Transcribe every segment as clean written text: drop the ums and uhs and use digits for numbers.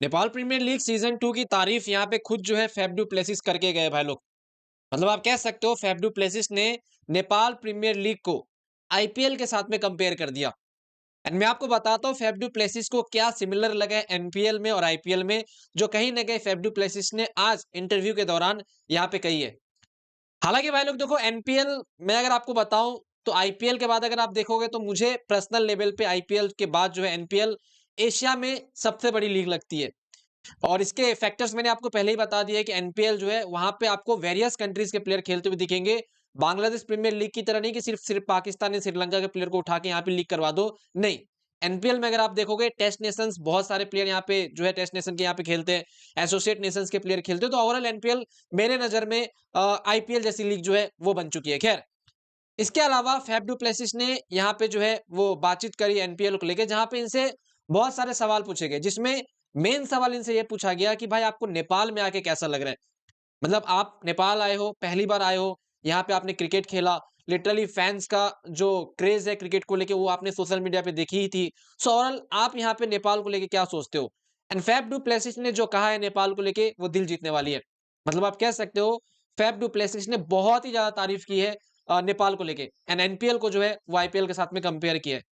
Nepal premiere league season 2 की तारीफ यहाँ पे खुद जो है फैफ डू प्लेसिस करके गए भाई लोग। मतलब आप कह सकते हो फैफ डू प्लेसिस ने नेपाल प्रीमियर लीग को आईपीएल के साथ में कंपेयर कर दिया। एंड मैं आपको बताता हूँ फैफ डू प्लेसिस को क्या सिमिलर लगा है एनपीएल में और आईपीएल में, जो कहीं ना कहीं फैफ डू प्लेसिस ने आज इंटरव्यू के दौरान यहाँ पे कही है। हालांकि भाई लोग देखो, एनपीएल मैं अगर आपको बताऊं तो आईपीएल के बाद अगर आप देखोगे तो मुझे पर्सनल लेवल पे आईपीएल के बाद जो है एनपीएल एशिया में सबसे बड़ी लीग लगती है। और इसके फैक्टर्स मैंने आपको पहले ही बता दिया है कि एनपीएल जो है वहां पे आपको वेरियस कंट्रीज के प्लेयर खेलते हुए दिखेंगे। बांग्लादेश प्रीमियर लीग की तरह नहीं कि सिर्फ सिर्फ पाकिस्तान या श्रीलंका के प्लेयर को उठा के यहाँ पे लीग करवा दो, नहीं। एनपीएल में अगर आप देखोगे टेस्ट नेशंस बहुत सारे प्लेयर यहाँ पे जो है टेस्ट नेशन के यहाँ पे खेलते हैं, एसोसिएट नेशंस के प्लेयर खेलते हैं। तो ओवरऑल एनपीएल मेरे नजर में आईपीएल जैसी लीग जो है वो बन चुकी है। खैर, इसके अलावा फैफ डू प्लेसिस ने यहाँ पे जो है वो बातचीत करी एनपीएल को लेकर, जहां पे इनसे बहुत सारे सवाल पूछे गए, जिसमें मेन सवाल इनसे ये पूछा गया कि भाई आपको नेपाल में आके कैसा लग रहा है। मतलब आप नेपाल आए हो, पहली बार आए हो, यहाँ पे आपने क्रिकेट खेला, लिटरली फैंस का जो क्रेज है क्रिकेट को लेके वो आपने सोशल मीडिया पे देखी ही थी। सो ओवरऑल आप यहाँ पे नेपाल को लेके क्या सोचते हो? एंड फैफ डू प्लेसिस ने जो कहा है नेपाल को लेके वो दिल जीतने वाली है। मतलब आप कह सकते हो फैफ डू प्लेसिस ने बहुत ही ज्यादा तारीफ की है नेपाल को लेके, एंड एनपीएल को जो है वो आईपीएल के साथ में कंपेयर किया है।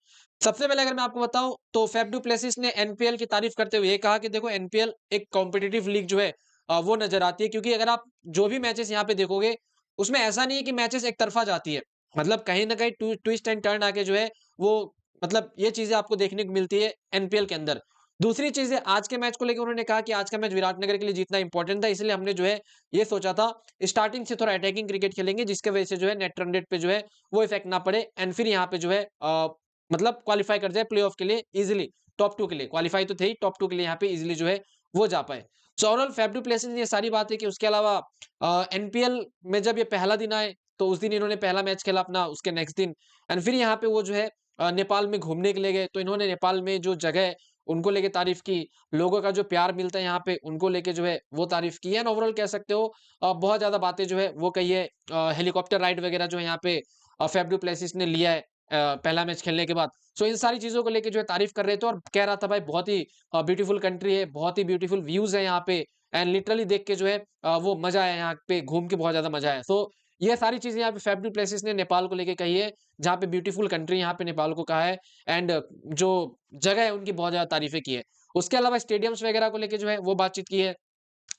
सबसे पहले अगर मैं आपको बताऊं तो फैफ डू प्लेसिस ने एनपीएल की तारीफ करते हुए ये कहा कि देखो एनपीएल एक कॉम्पिटिटिव लीग जो है वो नजर आती है, क्योंकि अगर आप जो भी मैचेस यहाँ पे देखोगे उसमें ऐसा नहीं है कि मैचेस एक तरफा जाती है। मतलब कहीं ना कहीं ट्विस्ट एंड टर्न आके जो है वो, मतलब ये चीजें आपको देखने को मिलती है एनपीएल के अंदर। दूसरी चीज है, आज के मैच को लेकर उन्होंने कहा कि आज का मैच विराटनगर के लिए जीतना इंपॉर्टेंट था, इसलिए हमने जो है ये सोचा था स्टार्टिंग से थोड़ा अटैकिंग क्रिकेट खेलेंगे, जिसके वजह से जो है नेट रन रेट पे जो है वो इफेक्ट ना पड़े, एंड फिर यहाँ पे जो है मतलब क्वालिफाई कर जाए प्लेऑफ के लिए इजीली। टॉप 2 के लिए क्वालिफाई तो थे ही, टॉप 2 के लिए यहाँ पे इजीली जो है वो जा पाए। So overall Faf du Plessis ने ये सारी बातें की। उसके अलावा एनपीएल में जब ये पहला दिन आए तो उस दिन इन्होंने पहला मैच खेला अपना, उसके नेक्स्ट दिन एंड फिर यहाँ पे वो जो है नेपाल में घूमने के लिए गए, तो इन्होंने नेपाल में जो जगह है उनको लेके तारीफ की, लोगों का जो प्यार मिलता है यहाँ पे उनको लेके जो है वो तारीफ की है। एंड ओवरऑल कह सकते हो बहुत ज्यादा बातें जो है वो कही है। हेलीकॉप्टर राइड वगैरह जो है यहाँ पे फैफ डू प्लेसिस ने लिया है पहला मैच खेलने के बाद। सो इन सारी चीजों को लेके जो है तारीफ कर रहे थे और कह रहा था भाई बहुत ही ब्यूटीफुल कंट्री है, बहुत ही ब्यूटीफुल व्यूज है यहाँ पे, एंड लिटरली देख के जो है वो मजा आया, यहाँ पे घूम के बहुत ज्यादा मजा आया। सो ये सारी चीजें यहाँ पे फैफ डू प्लेसिस ने नेपाल को लेके कही है, जहाँ पे ब्यूटीफुल कंट्री यहाँ पे नेपाल को कहा है, एंड जो जगह है उनकी बहुत ज्यादा तारीफें की है। उसके अलावा स्टेडियम्स वगैरह को लेके जो है वो बातचीत की है।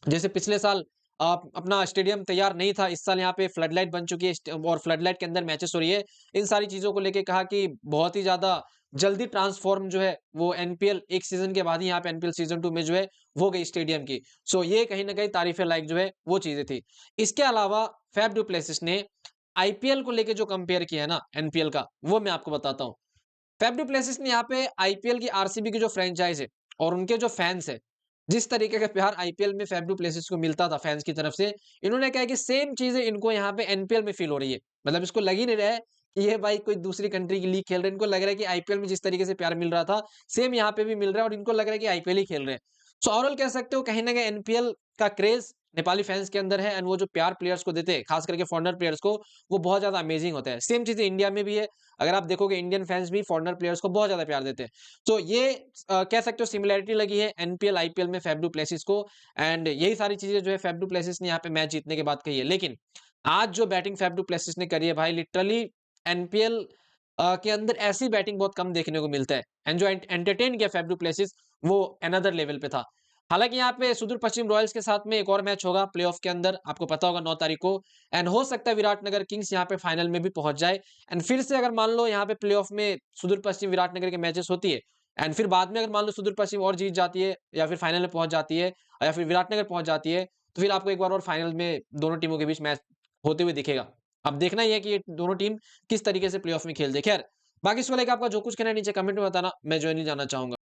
जैसे पिछले साल अपना स्टेडियम तैयार नहीं था, इस साल यहाँ पे फ्लड लाइट बन चुकी है और फ्लड लाइट के अंदर मैचेस हो रही है। इन सारी चीजों को लेके कहा कि बहुत ही ज्यादा जल्दी ट्रांसफॉर्म जो है वो एनपीएल एक सीजन के बाद ही यहाँ पे एनपीएल सीजन 2 में जो है वो गई स्टेडियम की। सो ये कहीं ना कहीं तारीफे लायक जो है वो चीजें थी। इसके अलावा फैफ डू प्लेसिस ने आईपीएल को लेके जो कंपेयर किया है ना एनपीएल का, वो मैं आपको बताता हूँ। फेफ डू प्लेसिस ने यहाँ पे आईपीएल की आरसीबी की जो फ्रेंचाइज है और उनके जो फैंस है, जिस तरीके का प्यार आईपीएल में फेफ डू प्लेसिस को मिलता था फैंस की तरफ से, इन्होंने कहा कि सेम चीजें इनको यहाँ पे एनपीएल में फील हो रही है। मतलब इसको लग ही नहीं रहा है कि ये भाई कोई दूसरी कंट्री की लीग खेल रहे हैं, इनको लग रहा है कि आईपीएल में जिस तरीके से प्यार मिल रहा था सेम यहाँ पे भी मिल रहा है, और इनको लग रहा है कि आईपीएल ही खेल रहे हैं। सो ओवरऑल कह सकते हो कहीं ना कहीं एनपीएल का क्रेज नेपाली फैंस के अंदर है, एंड वो जो प्यार प्लेयर्स को देते हैं खास करके फॉरेनर प्लेयर्स को, वो बहुत ज्यादा अमेजिंग होता है। सेम चीजें इंडिया में भी है। अगर आप देखोगे इंडियन फैंस भी फॉरेनर प्लेयर्स को बहुत ज्यादा प्यार देते हैं। तो ये कह सकते हो सिमिलैरिटी लगी है एनपीएल आईपीएल में फैफ डू प्लेसिस को, एंड यही सारी चीजें जो है फैफ डू प्लेसिस ने यहाँ पे मैच जीतने के बाद कही है। लेकिन आज जो बैटिंग फैफ डू प्लेसिस ने करी है भाई, लिटरली एनपीएल के अंदर ऐसी बैटिंग बहुत कम देखने को मिलता है, एंड जो एंटरटेन किया फैफ डू प्लेसिस वो अनदर लेवल पे था। हालांकि यहाँ पे सुदूर पश्चिम रॉयल्स के साथ में एक और मैच होगा प्लेऑफ के अंदर, आपको पता होगा 9 तारीख को, एंड हो सकता है विराटनगर किंग्स यहाँ पे फाइनल में भी पहुंच जाए। एंड फिर से अगर मान लो यहाँ पे प्लेऑफ में सुदूर पश्चिम विराटनगर के मैचेस होती है, एंड फिर बाद में अगर मान लो सुदूर पश्चिम और जीत जाती है या फिर फाइनल में पहुंच जाती है या फिर विराटनगर पहुंच जाती है, तो फिर आपको एक बार और फाइनल में दोनों टीमों के बीच मैच होते हुए दिखेगा। अब देखना ही है कि ये दोनों टीम किस तरीके से प्लेऑफ में खेलते हैं। खैर, बाकी इसको लेकर आपका जो कुछ कहना है नीचे कमेंट में बताना, मैं जो नहीं जानना चाहूंगा।